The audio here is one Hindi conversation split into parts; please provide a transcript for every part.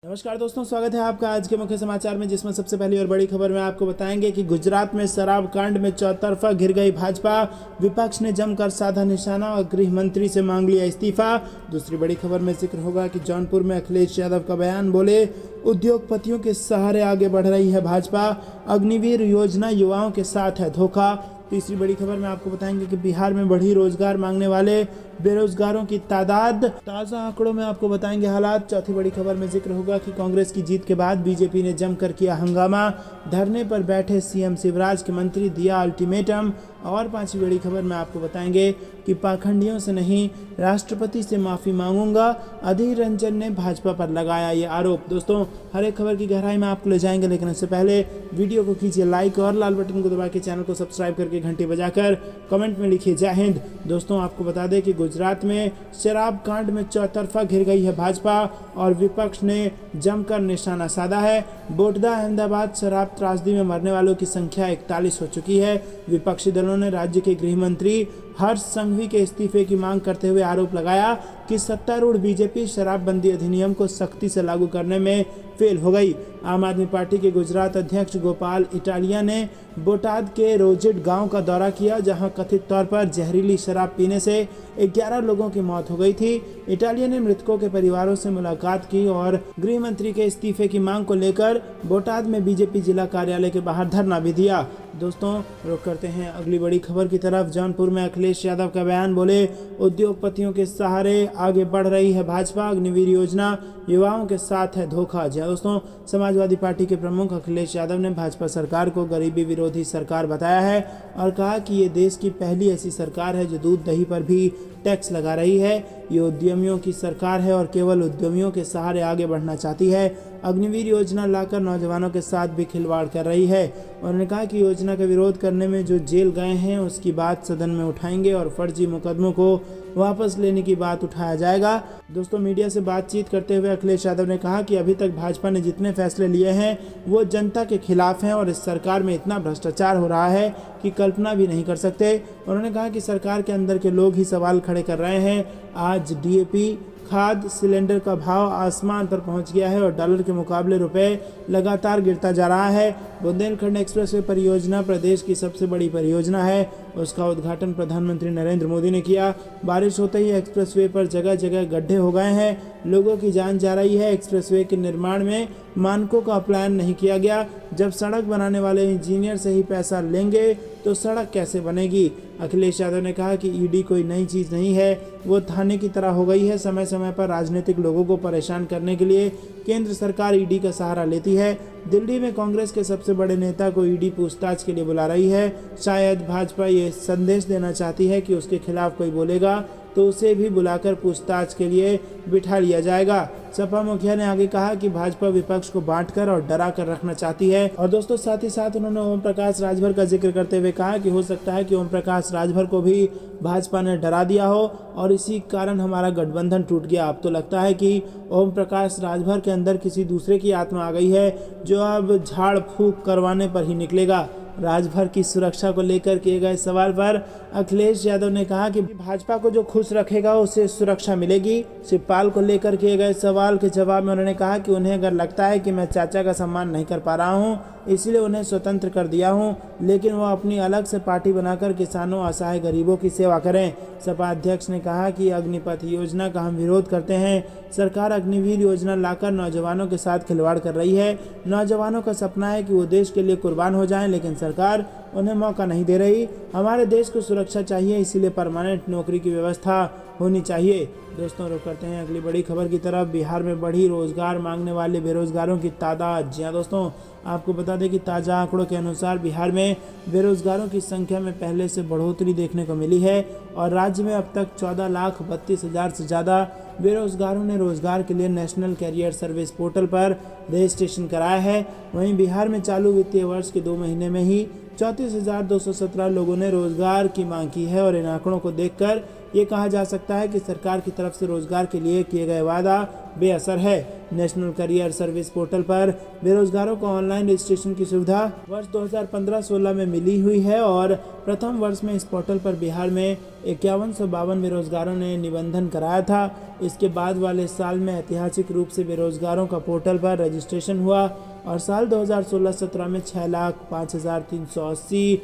नमस्कार दोस्तों, स्वागत है आपका आज के मुख्य समाचार में, जिसमें सबसे पहली और बड़ी खबर में आपको बताएंगे कि गुजरात में शराब कांड में चौतरफा घिर गई भाजपा। विपक्ष ने जमकर साधा निशाना और गृह मंत्री से मांग लिया इस्तीफा। दूसरी बड़ी खबर में जिक्र होगा कि जौनपुर में अखिलेश यादव का बयान, बोले उद्योगपतियों के सहारे आगे बढ़ रही है भाजपा, अग्निवीर योजना युवाओं के साथ है धोखा। तीसरी बड़ी खबर में आपको बताएंगे कि बिहार में बढ़ी रोजगार मांगने वाले बेरोजगारों की तादाद, ताज़ा आंकड़ों में आपको बताएंगे हालात। चौथी बड़ी खबर में जिक्र होगा कि कांग्रेस की जीत के बाद बीजेपी ने जमकर किया हंगामा, धरने पर बैठे सीएम शिवराज के मंत्री दिया अल्टीमेटम। और पांचवी बड़ी खबर में आपको बताएंगे कि पाखंडियों से नहीं, राष्ट्रपति से माफी मांगूंगा, अधीर रंजन ने भाजपा पर लगाया ये आरोप। दोस्तों, हर एक खबर की गहराई में आपको ले जाएंगे, लेकिन इससे पहले वीडियो को कीजिए लाइक और लाल बटन को दबा के चैनल को सब्सक्राइब करके घंटी बजाकर कमेंट में लिखिए जय हिंद। दोस्तों, आपको बता दें कि गुजरात में शराब कांड में चौतरफा घिर गई है भाजपा और विपक्ष ने जमकर निशाना साधा है। बोटदा अहमदाबाद शराब त्रासदी में मरने वालों की संख्या 41 हो चुकी है। विपक्षी दलों ने राज्य के गृह मंत्री हर्ष संघवी के इस्तीफे की मांग करते हुए आरोप लगाया कि सत्तारूढ़ बीजेपी शराबबंदी अधिनियम को सख्ती से लागू करने में फेल हो गई। आम आदमी पार्टी के गुजरात अध्यक्ष गोपाल इटालिया ने बोटाद के रोजिड गांव का दौरा किया, जहां कथित तौर पर जहरीली शराब पीने से 11 लोगों की मौत हो गई थी। इटालिया ने मृतकों के परिवारों से मुलाकात की और गृह मंत्री के इस्तीफे की मांग को लेकर बोटाद में बीजेपी जिला कार्यालय के बाहर धरना भी दिया। दोस्तों, रुक करते हैं अगली बड़ी खबर की तरफ। जौनपुर में अखिलेश यादव का बयान, बोले उद्योगपतियों के सहारे आगे बढ़ रही है भाजपा, अग्निवीर योजना युवाओं के साथ है धोखा। जी दोस्तों, समाजवादी पार्टी के प्रमुख अखिलेश यादव ने भाजपा सरकार को गरीबी विरोधी सरकार बताया है और कहा कि ये देश की पहली ऐसी सरकार है जो दूध दही पर भी टैक्स लगा रही है। ये उद्यमियों की सरकार है और केवल उद्यमियों के सहारे आगे बढ़ना चाहती है। अग्निवीर योजना लाकर नौजवानों के साथ भी खिलवाड़ कर रही है। उन्होंने कहा कि योजना का विरोध करने में जो जेल गए हैं उसकी बात सदन में उठाएंगे और फर्जी मुकदमों को वापस लेने की बात उठाया जाएगा। दोस्तों, मीडिया से बातचीत करते हुए अखिलेश यादव ने कहा कि अभी तक भाजपा ने जितने फैसले लिए हैं वो जनता के खिलाफ हैं और इस सरकार में इतना भ्रष्टाचार हो रहा है कि कल्पना भी नहीं कर सकते। उन्होंने कहा कि सरकार के अंदर के लोग ही सवाल खड़े कर रहे हैं। आज डीएपी खाद सिलेंडर का भाव आसमान पर पहुंच गया है और डॉलर के मुकाबले रुपए लगातार गिरता जा रहा है। बुंदेलखंड एक्सप्रेसवे परियोजना प्रदेश की सबसे बड़ी परियोजना है। उसका उद्घाटन प्रधानमंत्री नरेंद्र मोदी ने किया। बारिश होते ही एक्सप्रेसवे पर जगह जगह गड्ढे हो गए हैं, लोगों की जान जा रही है। एक्सप्रेसवे के निर्माण में मानकों का अपलायन नहीं किया गया। जब सड़क बनाने वाले इंजीनियर से ही पैसा लेंगे तो सड़क कैसे बनेगी? अखिलेश यादव ने कहा कि ईडी कोई नई चीज़ नहीं है, वो थाने की तरह हो गई है। समय समय पर राजनीतिक लोगों को परेशान करने के लिए केंद्र सरकार ईडी का सहारा लेती है। दिल्ली में कांग्रेस के सबसे बड़े नेता को ईडी पूछताछ के लिए बुला रही है। शायद भाजपा ये संदेश देना चाहती है कि उसके खिलाफ कोई बोलेगा तो उसे भी बुलाकर पूछताछ के लिए बिठा लिया जाएगा। सपा मुखिया ने आगे कहा कि भाजपा विपक्ष को बांटकर और डरा कर रखना चाहती है। और दोस्तों, साथ ही साथ उन्होंने ओम प्रकाश राजभर का जिक्र करते हुए कहा कि हो सकता है कि ओम प्रकाश राजभर को भी भाजपा ने डरा दिया हो और इसी कारण हमारा गठबंधन टूट गया। अब तो लगता है कि ओम प्रकाश राजभर के अंदर किसी दूसरे की आत्मा आ गई है जो अब झाड़ फूंक करवाने पर ही निकलेगा। राजभर की सुरक्षा को लेकर किए गए सवाल पर अखिलेश यादव ने कहा कि भाजपा को जो खुश रखेगा उसे सुरक्षा मिलेगी। शिवपाल को लेकर किए गए सवाल के जवाब में उन्होंने कहा कि उन्हें अगर लगता है कि मैं चाचा का सम्मान नहीं कर पा रहा हूं, इसलिए उन्हें स्वतंत्र कर दिया हूं, लेकिन वो अपनी अलग से पार्टी बनाकर किसानों, असहाय गरीबों की सेवा करें। सपा अध्यक्ष ने कहा कि अग्निपथ योजना का हम विरोध करते हैं। सरकार अग्निवीर योजना लाकर नौजवानों के साथ खिलवाड़ कर रही है। नौजवानों का सपना है कि वो देश के लिए कुर्बान हो जाएं, लेकिन सरकार उन्हें मौका नहीं दे रही। हमारे देश को सुरक्षा चाहिए, इसीलिए परमानेंट नौकरी की व्यवस्था होनी चाहिए। दोस्तों, रुक करते हैं अगली बड़ी खबर की तरफ। बिहार में बढ़ी रोजगार मांगने वाले बेरोजगारों की तादाद। जी हाँ दोस्तों, आपको बता दें कि ताज़ा आंकड़ों के अनुसार बिहार में बेरोजगारों की संख्या में पहले से बढ़ोतरी देखने को मिली है और राज्य में अब तक 14,32,000 से ज़्यादा बेरोजगारों ने रोजगार के लिए नेशनल कैरियर सर्विस पोर्टल पर रजिस्ट्रेशन कराया है। वहीं बिहार में चालू वित्तीय वर्ष के 2 महीने में ही 34,217 लोगों ने रोजगार की मांग की है और इन आंकड़ों को देखकर ये कहा जा सकता है कि सरकार की तरफ से रोजगार के लिए किए गए वादा बेअसर है। नेशनल करियर सर्विस पोर्टल पर बेरोजगारों को ऑनलाइन रजिस्ट्रेशन की सुविधा वर्ष 2015-16 में मिली हुई है और प्रथम वर्ष में इस पोर्टल पर बिहार में 5152 बेरोजगारों ने निबंधन कराया था। इसके बाद वाले साल में ऐतिहासिक रूप से बेरोजगारों का पोर्टल पर रजिस्ट्रेशन हुआ और साल 2016-17 में 6,05,380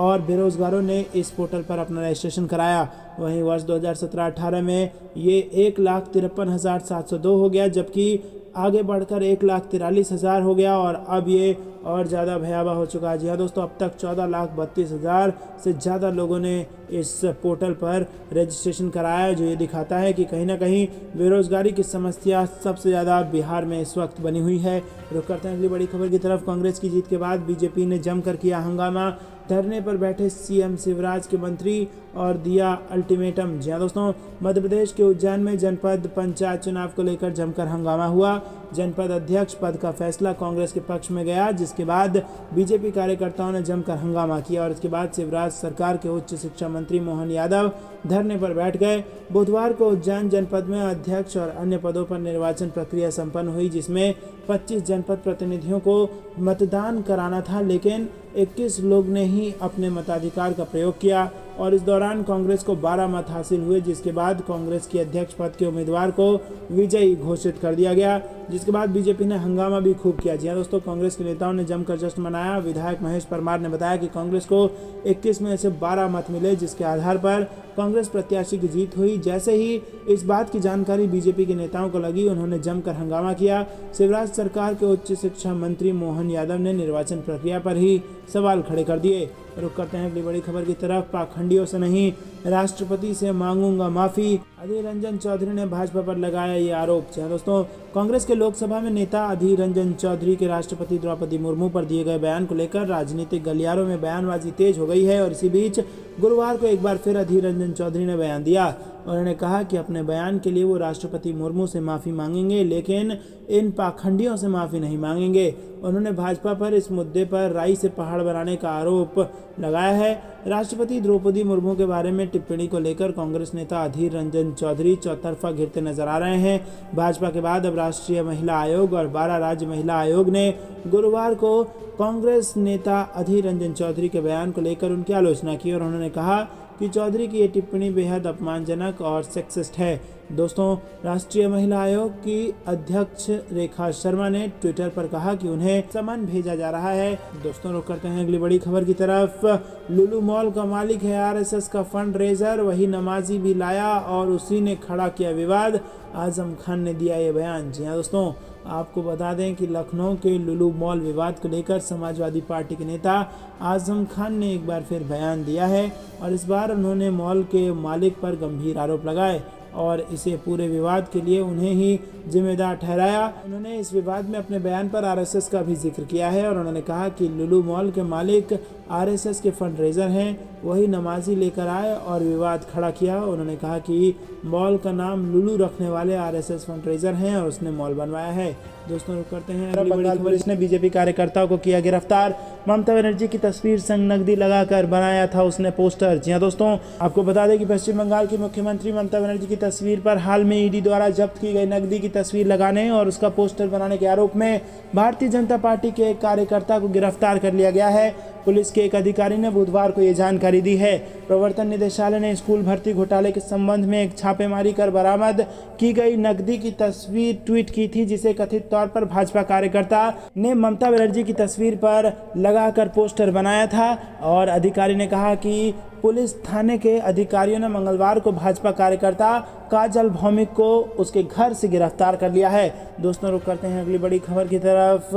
और बेरोजगारों ने इस पोर्टल पर अपना रजिस्ट्रेशन कराया। वहीं वर्ष 2017-18 में ये 1,53,702 हो गया, जबकि आगे बढ़कर 1,43,000 हो गया और अब ये और ज़्यादा भयावह हो चुका है। जी हाँ दोस्तों, अब तक 14,32,000 से ज़्यादा लोगों ने इस पोर्टल पर रजिस्ट्रेशन कराया, जो ये दिखाता है कि कहीं ना कहीं बेरोजगारी की समस्या सबसे ज़्यादा बिहार में इस वक्त बनी हुई है। रुक करते हैं अगली बड़ी खबर की तरफ। कांग्रेस की जीत के बाद बीजेपी ने जमकर किया हंगामा। धरने पर बैठे सीएम शिवराज के मंत्री और दिया अल्टीमेटम। जी हाँ दोस्तों, मध्य प्रदेश के उज्जैन में जनपद पंचायत चुनाव को लेकर जमकर हंगामा हुआ। जनपद अध्यक्ष पद का फैसला कांग्रेस के पक्ष में गया, जिसके बाद बीजेपी कार्यकर्ताओं ने जमकर हंगामा किया और इसके बाद शिवराज सरकार के उच्च शिक्षा मंत्री मोहन यादव धरने पर बैठ गए। बुधवार को उज्जैन जनपद में अध्यक्ष और अन्य पदों पर निर्वाचन प्रक्रिया संपन्न हुई, जिसमें 25 जनपद प्रतिनिधियों को मतदान कराना था, लेकिन 21 लोग ने ही अपने मताधिकार का प्रयोग किया और इस दौरान कांग्रेस को 12 मत हासिल हुए, जिसके बाद कांग्रेस की अध्यक्ष पद के उम्मीदवार को विजयी घोषित कर दिया गया, जिसके बाद बीजेपी ने हंगामा भी खूब किया। जी हाँ दोस्तों, कांग्रेस के नेताओं ने जमकर जश्न मनाया। विधायक महेश परमार ने बताया कि कांग्रेस को 21 में से 12 मत मिले, जिसके आधार पर कांग्रेस प्रत्याशी की जीत हुई। जैसे ही इस बात की जानकारी बीजेपी के नेताओं को लगी, उन्होंने जमकर हंगामा किया। शिवराज सरकार के उच्च शिक्षा मंत्री मोहन यादव ने निर्वाचन प्रक्रिया पर ही सवाल खड़े कर दिए। रुक करते हैं अगली बड़ी खबर की तरफ। पाखंडियों से नहीं, राष्ट्रपति से मांगूंगा माफी, अधीर रंजन चौधरी ने भाजपा पर लगाया ये आरोप। जी दोस्तों, कांग्रेस के लोकसभा में नेता अधीर रंजन चौधरी के राष्ट्रपति द्रौपदी मुर्मू पर दिए गए बयान को लेकर राजनीतिक गलियारों में बयानबाजी तेज हो गई है और इसी बीच गुरुवार को एक बार फिर अधीर रंजन चौधरी ने बयान दिया। उन्होंने कहा कि अपने बयान के लिए वो राष्ट्रपति मुर्मू से माफ़ी मांगेंगे, लेकिन इन पाखंडियों से माफ़ी नहीं मांगेंगे। उन्होंने भाजपा पर इस मुद्दे पर राई से पहाड़ बनाने का आरोप लगाया है। राष्ट्रपति द्रौपदी मुर्मू के बारे में टिप्पणी को लेकर कांग्रेस नेता अधीर रंजन चौधरी चौतरफा घिरते नजर आ रहे हैं। भाजपा के बाद अब राष्ट्रीय महिला आयोग और 12 राज्य महिला आयोग ने गुरुवार को कांग्रेस नेता अधीर रंजन चौधरी के बयान को लेकर उनकी आलोचना की और उन्होंने कहा कि चौधरी की ये टिप्पणी बेहद अपमानजनक और सेक्सिस्ट है। दोस्तों, राष्ट्रीय महिला आयोग की अध्यक्ष रेखा शर्मा ने ट्विटर पर कहा कि उन्हें समन भेजा जा रहा है। दोस्तों, रुक करते हैं अगली बड़ी खबर की तरफ। लुलु मॉल का मालिक है आरएसएस का फंड रेजर, वही नमाजी भी लाया और उसी ने खड़ा किया विवाद। आजम खान ने दिया ये बयान। जी हाँ दोस्तों, आपको बता दें कि लखनऊ के लुलु मॉल विवाद को लेकर समाजवादी पार्टी के नेता आजम खान ने एक बार फिर बयान दिया है और इस बार उन्होंने मॉल के मालिक पर गंभीर आरोप लगाए और इसे पूरे विवाद के लिए उन्हें ही जिम्मेदार ठहराया। उन्होंने इस विवाद में अपने बयान पर आरएसएस का भी जिक्र किया है और उन्होंने कहा कि लुलु मॉल के मालिक आरएसएस के फंड रेजर हैं, वही नमाजी लेकर आए और विवाद खड़ा किया। उन्होंने कहा कि मॉल का नाम लुलु रखने वाले आरएसएस फंड रेजर हैं और उसने मॉल बनवाया है। दोस्तों, रुक करते हैं अगली बड़ी खबर। इसने बीजेपी कार्यकर्ताओं को किया गिरफ्तार। ममता बनर्जी की तस्वीर संग नकदी लगाकर बनाया था उसने पोस्टर। जी हाँ दोस्तों, आपको बता दें कि पश्चिम बंगाल की मुख्यमंत्री ममता बनर्जी की तस्वीर पर हाल में ईडी द्वारा जब्त की गई नकदी की तस्वीर लगाने और उसका पोस्टर बनाने के आरोप में भारतीय जनता पार्टी के एक कार्यकर्ता को गिरफ्तार कर लिया गया है। पुलिस के एक अधिकारी ने बुधवार को ये जानकारी दी है। प्रवर्तन निदेशालय ने स्कूल भर्ती घोटाले के संबंध में एक छापेमारी कर बरामद की गई नकदी की तस्वीर ट्वीट की थी, जिसे कथित तौर पर भाजपा कार्यकर्ता ने ममता बनर्जी की तस्वीर पर लगाकर पोस्टर बनाया था और अधिकारी ने कहा कि पुलिस थाने के अधिकारियों ने मंगलवार को भाजपा कार्यकर्ता काजल भौमिक को उसके घर से गिरफ्तार कर लिया है। दोस्तों, रुक करते हैं अगली बड़ी खबर की तरफ।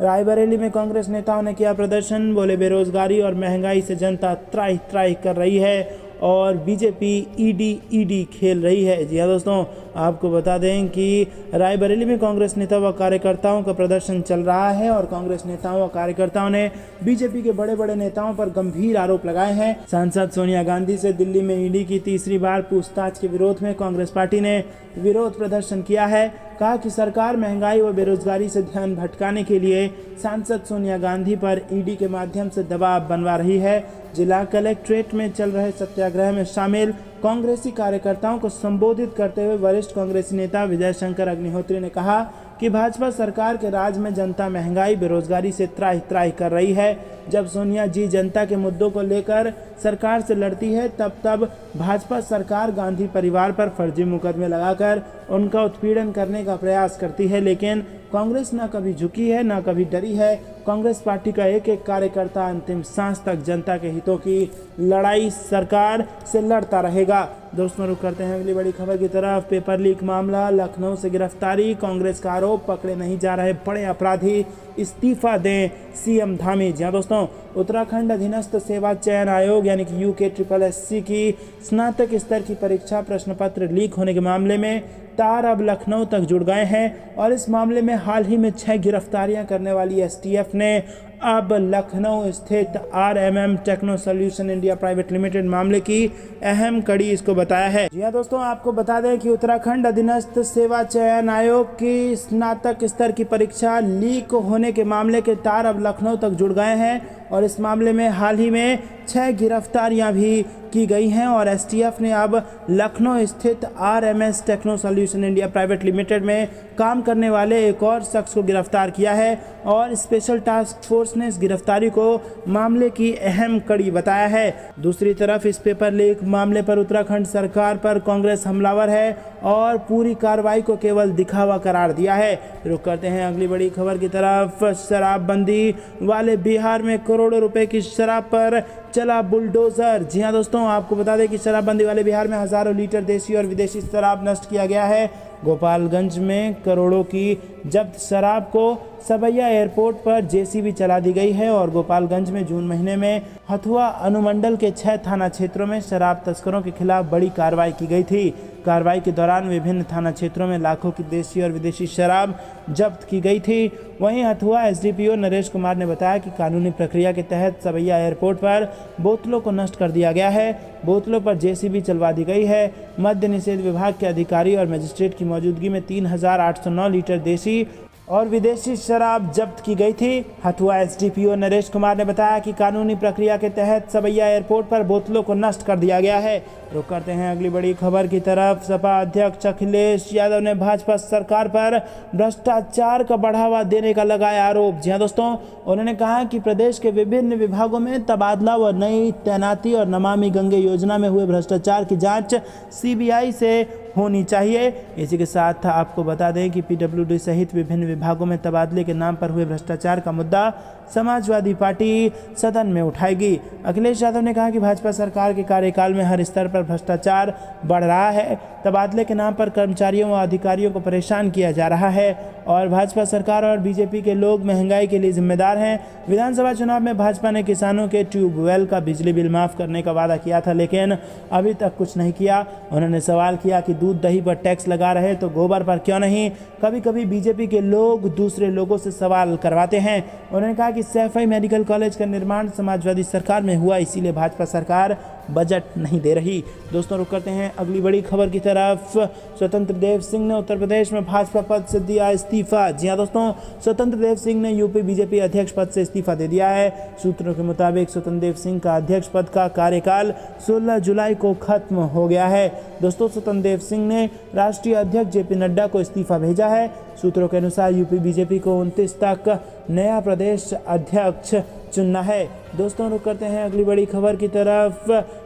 रायबरेली में कांग्रेस नेताओं ने किया प्रदर्शन। बोले, बेरोजगारी और महंगाई से जनता त्राही त्राही कर रही है और बीजेपी ईडी खेल रही है। जी हाँ दोस्तों, आपको बता दें कि रायबरेली में कांग्रेस नेता व कार्यकर्ताओं का प्रदर्शन चल रहा है और कांग्रेस नेताओं व कार्यकर्ताओं ने बीजेपी के बड़े बड़े नेताओं पर गंभीर आरोप लगाए हैं। सांसद सोनिया गांधी से दिल्ली में ईडी की तीसरी बार पूछताछ के विरोध में कांग्रेस पार्टी ने विरोध प्रदर्शन किया है। कहा कि सरकार महंगाई व बेरोजगारी से ध्यान भटकाने के लिए सांसद सोनिया गांधी पर ईडी के माध्यम से दबाव बनवा रही है। जिला कलेक्ट्रेट में चल रहे सत्याग्रह में शामिल कांग्रेसी कार्यकर्ताओं को संबोधित करते हुए वरिष्ठ कांग्रेसी नेता विजय शंकर अग्निहोत्री ने कहा कि भाजपा सरकार के राज में जनता महंगाई बेरोजगारी से त्राहि त्राहि कर रही है। जब सोनिया जी जनता के मुद्दों को लेकर सरकार से लड़ती है तब भाजपा सरकार गांधी परिवार पर फर्जी मुकदमे लगाकर उनका उत्पीड़न करने का प्रयास करती है, लेकिन कांग्रेस न कभी झुकी है न कभी डरी है। कांग्रेस पार्टी का एक एक कार्यकर्ता अंतिम सांस तक जनता के हितों की लड़ाई सरकार से लड़ता रहेगा। दोस्तों, रुक करते हैं अगली बड़ी खबर की तरफ। पेपर लीक मामला, लखनऊ से गिरफ्तारी, कांग्रेस का आरोप, पकड़े नहीं जा रहे बड़े अपराधी, इस्तीफा दें सीएम धामी। जी हाँ दोस्तों, उत्तराखंड अधीनस्थ सेवा चयन आयोग यानी कि UKSSC की स्नातक स्तर की परीक्षा प्रश्न पत्र लीक होने के मामले में तार अब लखनऊ तक जुड़ गए हैं और इस मामले में हाल ही में 6 गिरफ्तारियां करने वाली STF ने अब लखनऊ स्थित RMM techno solution India private limited मामले की अहम कड़ी इसको बताया है। जी हाँ दोस्तों, आपको बता दें कि उत्तराखंड अधीनस्थ सेवा चयन आयोग की स्नातक स्तर की परीक्षा लीक होने के मामले के तार अब लखनऊ तक जुड़ गए हैं और इस मामले में हाल ही में 6 गिरफ्तारियां भी की गई हैं और STF ने अब लखनऊ स्थित RMS techno solution India private limited में काम करने वाले एक और शख्स को गिरफ्तार किया है और स्पेशल टास्क फोर्स ने इस गिरफ्तारी को मामले की अहम कड़ी बताया है। दूसरी तरफ इस पेपर लीक मामले पर उत्तराखंड सरकार पर कांग्रेस हमलावर है और पूरी कार्रवाई को केवल दिखावा करार दिया है। रुक करते हैं अगली बड़ी खबर की तरफ। शराबबंदी वाले बिहार में करोड़ों रुपए की शराब पर चला बुलडोजर। जी हाँ दोस्तों, आपको बता दें कि शराबबंदी वाले बिहार में हजारों लीटर देशी और विदेशी शराब नष्ट किया गया है। गोपालगंज में करोड़ों की जब्त शराब को सबैया एयरपोर्ट पर JCB चला दी गई है और गोपालगंज में जून महीने में हथुआ अनुमंडल के 6 थाना क्षेत्रों में शराब तस्करों के खिलाफ बड़ी कार्रवाई की गई थी। कार्रवाई के दौरान विभिन्न थाना क्षेत्रों में लाखों की देशी और विदेशी शराब जब्त की गई थी। वहीं हथुआ SDPO नरेश कुमार ने बताया कि कानूनी प्रक्रिया के तहत सबैया एयरपोर्ट पर बोतलों को नष्ट कर दिया गया है। बोतलों पर JCB चलवा दी गई है। मद्य निषेध विभाग के अधिकारी और मजिस्ट्रेट की मौजूदगी में 3809 लीटर देशी और विदेशी शराब जब्त की गई थी। हथुआ SDPO नरेश कुमार ने बताया कि कानूनी प्रक्रिया के तहत सबैया एयरपोर्ट पर बोतलों को नष्ट कर दिया गया है। रुक करते हैं अगली बड़ी खबर की तरफ। सपा अध्यक्ष अखिलेश यादव ने भाजपा सरकार पर भ्रष्टाचार का बढ़ावा देने का लगाया आरोप। जी हाँ दोस्तों, उन्होंने कहा कि प्रदेश के विभिन्न विभागों में तबादला व नई तैनाती और नमामि गंगे योजना में हुए भ्रष्टाचार की जांच CBI से होनी चाहिए। इसी के साथ आपको बता दें कि PWD सहित विभिन्न विभागों में तबादले के नाम पर हुए भ्रष्टाचार का मुद्दा समाजवादी पार्टी सदन में उठाएगी। अखिलेश यादव ने कहा कि भाजपा सरकार के कार्यकाल में हर स्तर पर भ्रष्टाचार बढ़ रहा है। तबादले के नाम पर कर्मचारियों व अधिकारियों को परेशान किया जा रहा है और भाजपा सरकार और BJP के लोग महंगाई के लिए जिम्मेदार हैं। विधानसभा चुनाव में भाजपा ने किसानों के ट्यूबवेल का बिजली बिल माफ करने का वादा किया था, लेकिन अभी तक कुछ नहीं किया। उन्होंने सवाल किया कि दूध दही पर टैक्स लगा रहे तो गोबर पर क्यों नहीं। कभी कभी BJP के लोग दूसरे लोगों से सवाल करवाते हैं। उन्होंने कहा कि सैफई मेडिकल कॉलेज का निर्माण समाजवादी सरकार में हुआ, इसीलिए भाजपा सरकार बजट नहीं दे रही। दोस्तों, रुक करते हैं अगली बड़ी खबर की तरफ। स्वतंत्र देव सिंह ने उत्तर प्रदेश में भाजपा पद से दिया इस्तीफा। जी हाँ दोस्तों, स्वतंत्र देव सिंह ने UP BJP अध्यक्ष पद से इस्तीफा दे दिया है। सूत्रों के मुताबिक स्वतंत्र देव सिंह का अध्यक्ष पद का कार्यकाल 16 जुलाई को खत्म हो गया है। दोस्तों, स्वतंत्र देव सिंह ने राष्ट्रीय अध्यक्ष JP नड्डा को इस्तीफा भेजा है। सूत्रों के अनुसार UP BJP को 29 तक नया प्रदेश अध्यक्ष चुनना है। दोस्तों, रुक करते हैं अगली बड़ी खबर की तरफ।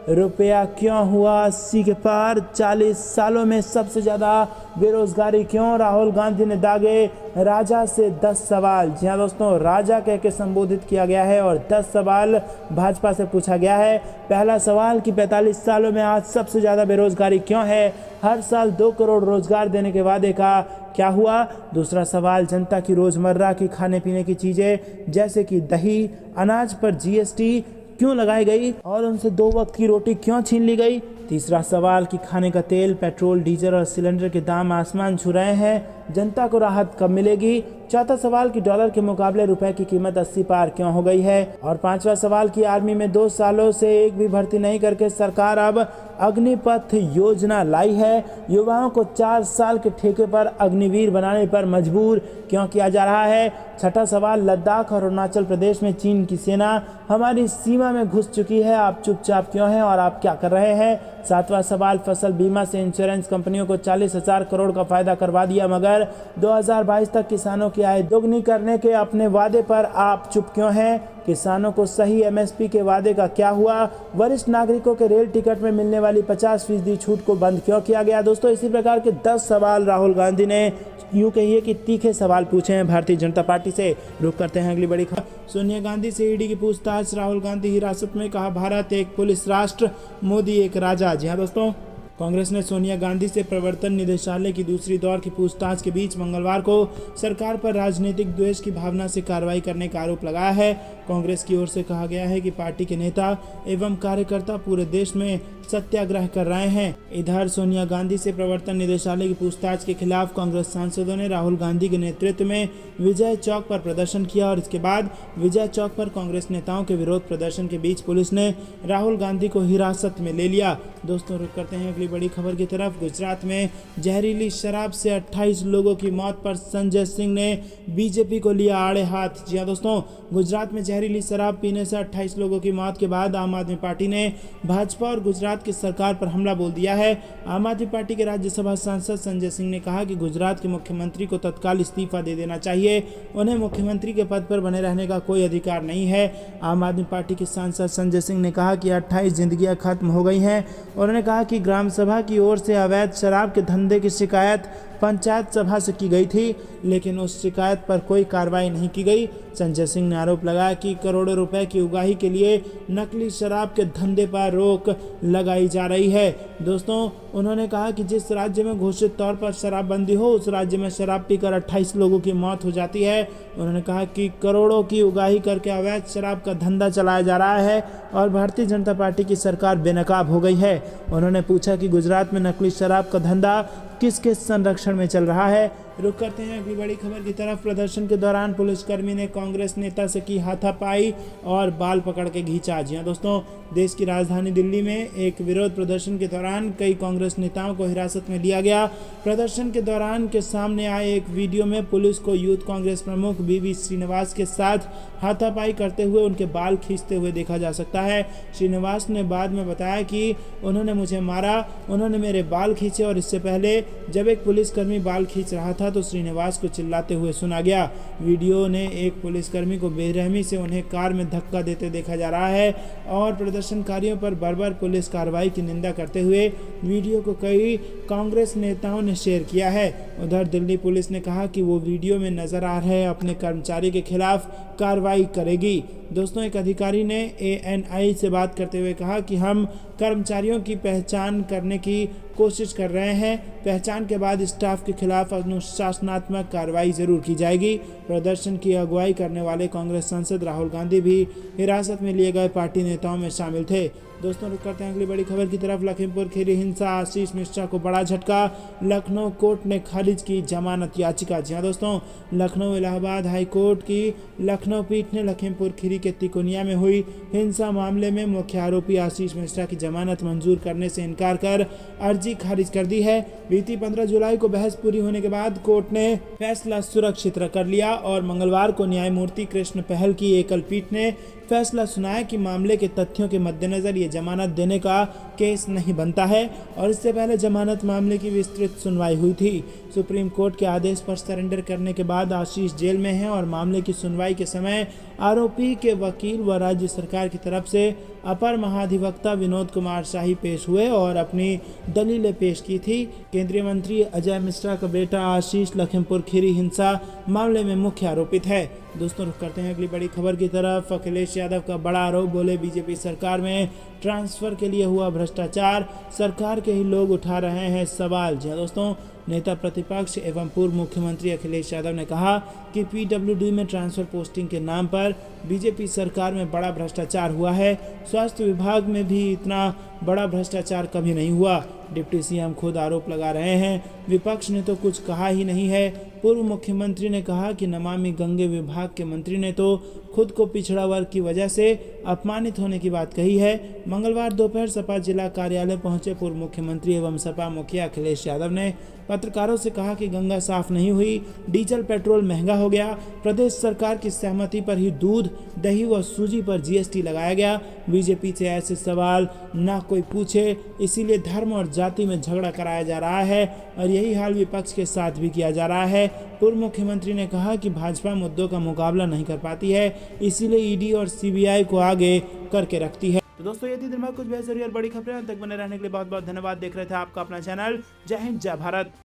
रुपया क्यों हुआ 80 के पार, 40 सालों में सबसे ज़्यादा बेरोजगारी क्यों, राहुल गांधी ने दागे राजा से 10 सवाल। जी हाँ दोस्तों, राजा कह के संबोधित किया गया है और 10 सवाल भाजपा से पूछा गया है। पहला सवाल कि 45 सालों में आज सबसे ज़्यादा बेरोजगारी क्यों है, हर साल 2 करोड़ रोजगार देने के वादे का क्या हुआ। दूसरा सवाल, जनता की रोजमर्रा की खाने पीने की चीज़ें जैसे कि दही, अनाज पर GST क्यों लगाई गई और उनसे 2 वक्त की रोटी क्यों छीन ली गई। तीसरा सवाल कि खाने का तेल, पेट्रोल, डीजल और सिलेंडर के दाम आसमान छू रहे हैं, जनता को राहत कब मिलेगी। चौथा सवाल कि डॉलर के मुकाबले रुपए की कीमत 80 पार क्यों हो गई है। और पांचवा सवाल कि आर्मी में 2 सालों से एक भी भर्ती नहीं करके सरकार अब अग्निपथ योजना लाई है। युवाओं को 4 साल के ठेके पर अग्निवीर बनाने पर मजबूर क्यों किया जा रहा है। छठा सवाल, लद्दाख और अरुणाचल प्रदेश में चीन की सेना हमारी सीमा में घुस चुकी है, आप चुपचाप क्यों हैं और आप क्या कर रहे हैं। सातवां सवाल, फसल बीमा से इंश्योरेंस कंपनियों को 40,000 करोड़ का फायदा करवा दिया, मगर 2022 तक किसानों की आय दोगुनी करने के अपने वादे पर आप चुप क्यों हैं। किसानों को सही एमएसपी के वादे का क्या हुआ। वरिष्ठ नागरिकों के रेल टिकट में मिलने वाली 50% छूट को बंद क्यों किया गया। दोस्तों, इसी प्रकार के 10 सवाल राहुल गांधी ने यूं कहिए कि तीखे सवाल पूछे हैं भारतीय जनता पार्टी से। रुक करते हैं अगली बड़ी खबर। सोनिया गांधी से ईडी की पूछताछ, राहुल गांधी हिरासत में, कहा भारत एक पुलिस राष्ट्र, मोदी एक राजा। जी हाँ दोस्तों, कांग्रेस ने सोनिया गांधी से प्रवर्तन निदेशालय की दूसरी दौर की पूछताछ के बीच मंगलवार को सरकार पर राजनीतिक द्वेष की भावना से कार्रवाई करने का आरोप लगाया है। कांग्रेस की ओर से कहा गया है कि पार्टी के नेता एवं कार्यकर्ता पूरे देश में सत्याग्रह कर रहे हैं। इधर सोनिया गांधी से प्रवर्तन निदेशालय की पूछताछ के खिलाफ कांग्रेस सांसदों ने राहुल गांधी के नेतृत्व में विजय चौक पर प्रदर्शन किया और इसके बाद विजय चौक पर कांग्रेस नेताओं के विरोध प्रदर्शन के बीच पुलिस ने राहुल गांधी को हिरासत में ले लिया। दोस्तों, रुक करते हैं अगली बड़ी खबर की तरफ। गुजरात में जहरीली शराब से 28 लोगों की मौत पर संजय सिंह ने बीजेपी को लिया आड़े हाथ। जी हाँ दोस्तों, गुजरात में जहरीली शराब पीने से 28 लोगों की मौत के बाद आम आदमी पार्टी ने भाजपा और गुजरात की सरकार पर हमला बोल दिया है। आम आदमी पार्टी के राज्यसभा सांसद संजय सिंह ने कहा कि गुजरात के मुख्यमंत्री को तत्काल इस्तीफा दे देना चाहिए, उन्हें मुख्यमंत्री के पद पर बने रहने का कोई अधिकार नहीं है। आम आदमी पार्टी के सांसद संजय सिंह ने कहा कि 28 जिंदगियां खत्म हो गई हैं। उन्होंने कहा कि ग्राम सभा की ओर से अवैध शराब के धंधे की शिकायत पंचायत सभा से की गई थी, लेकिन उस शिकायत पर कोई कार्रवाई नहीं की गई। संजय सिंह ने आरोप लगाया कि करोड़ों रुपए की उगाही के लिए नकली शराब के धंधे पर रोक लगाई जा रही है। दोस्तों, उन्होंने कहा कि जिस राज्य में घोषित तौर पर शराबबंदी हो, उस राज्य में शराब पीकर 28 लोगों की मौत हो जाती है। उन्होंने कहा कि करोड़ों की उगाही करके अवैध शराब का धंधा चलाया जा रहा है और भारतीय जनता पार्टी की सरकार बेनकाब हो गई है। उन्होंने पूछा कि गुजरात में नकली शराब का धंधा किसके संरक्षण में चल रहा है। रुक करते हैं अगली बड़ी खबर की तरफ। प्रदर्शन के दौरान पुलिसकर्मी ने कांग्रेस नेता से की हाथापाई और बाल पकड़ के खींचा। जी हां दोस्तों, देश की राजधानी दिल्ली में एक विरोध प्रदर्शन के दौरान कई कांग्रेस नेताओं को हिरासत में लिया गया। प्रदर्शन के दौरान के सामने आए एक वीडियो में पुलिस को यूथ कांग्रेस प्रमुख बीवी श्रीनिवास के साथ हाथापाई करते हुए उनके बाल खींचते हुए देखा जा सकता है। श्रीनिवास ने बाद में बताया कि उन्होंने मुझे मारा, उन्होंने मेरे बाल खींचे और इससे पहले जब एक पुलिसकर्मी बाल खींच रहा था तो श्रीनिवास को चिल्लाते हुए सुना गया। वीडियो ने एक पुलिसकर्मी को बेरहमी से उन्हें कार में धक्का देते देखा जा रहा है और प्रदर्शनकारियों पर बर्बर पुलिस कार्रवाई की निंदा करते हुए वीडियो को कई कांग्रेस नेताओं ने शेयर किया है। उधर दिल्ली पुलिस ने कहा कि वो वीडियो में नजर आ रहे अपने कर्मचारी के खिलाफ कार्रवाई करेगी। दोस्तों, एक अधिकारी ने ANI से बात करते हुए कहा कि हम कर्मचारियों की पहचान करने की कोशिश कर रहे हैं। पहचान के बाद स्टाफ के खिलाफ अनुशासनात्मक कार्रवाई जरूर की जाएगी। प्रदर्शन की अगुवाई करने वाले कांग्रेस सांसद राहुल गांधी भी हिरासत में लिए गए पार्टी नेताओं में शामिल थे। दोस्तों, रुक करते हैं अगली बड़ी खबर की तरफ। लखीमपुर खीरी हिंसा, आशीष मिश्रा को बड़ा झटका, लखनऊ कोर्ट ने खारिज की जमानत याचिका। जी हां दोस्तों, लखनऊ इलाहाबाद हाई कोर्ट की लखनऊ पीठ ने लखीमपुर खीरी के तिकोनिया में हुई हिंसा मामले में मुख्य आरोपी आशीष मिश्रा की जमानत मंजूर करने से इनकार कर अर्जी खारिज कर दी है। बीती 15 जुलाई को बहस पूरी होने के बाद कोर्ट ने फैसला सुरक्षित कर लिया और मंगलवार को न्यायमूर्ति कृष्ण पहल की एकल पीठ ने फैसला सुनाया कि मामले के तथ्यों के मद्देनजर ये जमानत देने का केस नहीं बनता है और इससे पहले जमानत मामले की विस्तृत सुनवाई हुई थी। सुप्रीम कोर्ट के आदेश पर सरेंडर करने के बाद आशीष जेल में हैं और मामले की सुनवाई के समय आरोपी के वकील व राज्य सरकार की तरफ से अपर महाधिवक्ता विनोद कुमार शाही पेश हुए और अपनी दलीलें पेश की थी। केंद्रीय मंत्री अजय मिश्रा का बेटा आशीष लखीमपुर खीरी हिंसा मामले में मुख्य आरोपित है। दोस्तों, रुक करते हैं अगली बड़ी खबर की तरफ। अखिलेश यादव का बड़ा आरोप, बोले बीजेपी सरकार में ट्रांसफर के लिए हुआ भ्रष्टाचार, सरकार के ही लोग उठा रहे हैं सवाल। जी दोस्तों, नेता प्रतिपक्ष एवं पूर्व मुख्यमंत्री अखिलेश यादव ने कहा कि पीडब्ल्यूडी में ट्रांसफर पोस्टिंग के नाम पर बीजेपी सरकार में बड़ा भ्रष्टाचार हुआ है। स्वास्थ्य विभाग में भी इतना बड़ा भ्रष्टाचार कभी नहीं हुआ। डिप्टी सीएम खुद आरोप लगा रहे हैं, विपक्ष ने तो कुछ कहा ही नहीं है। पूर्व मुख्यमंत्री ने कहा कि नमामि गंगे विभाग के मंत्री ने तो खुद को पिछड़ा वर्ग की वजह से अपमानित होने की बात कही है। मंगलवार दोपहर सपा जिला कार्यालय पहुंचे पूर्व मुख्यमंत्री एवं सपा मुखिया अखिलेश यादव ने पत्रकारों से कहा कि गंगा साफ नहीं हुई, डीजल पेट्रोल महंगा हो गया, प्रदेश सरकार की सहमति पर ही दूध, दही व सूजी पर जीएसटी लगाया गया। बीजेपी से ऐसे सवाल ना कोई पूछे, इसीलिए धर्म और जाति में झगड़ा कराया जा रहा है और यही हाल विपक्ष के साथ भी किया जा रहा है। पूर्व मुख्यमंत्री ने कहा कि भाजपा मुद्दों का मुकाबला नहीं कर पाती है, इसीलिए ईडी और सीबीआई को आगे करके रखती है। तो दोस्तों, ये थी दिन भर कुछ बेहतरीन और बड़ी खबरें। तक बने रहने के लिए बहुत बहुत धन्यवाद। देख रहे थे आपका अपना चैनल जय हिंद जय भारत।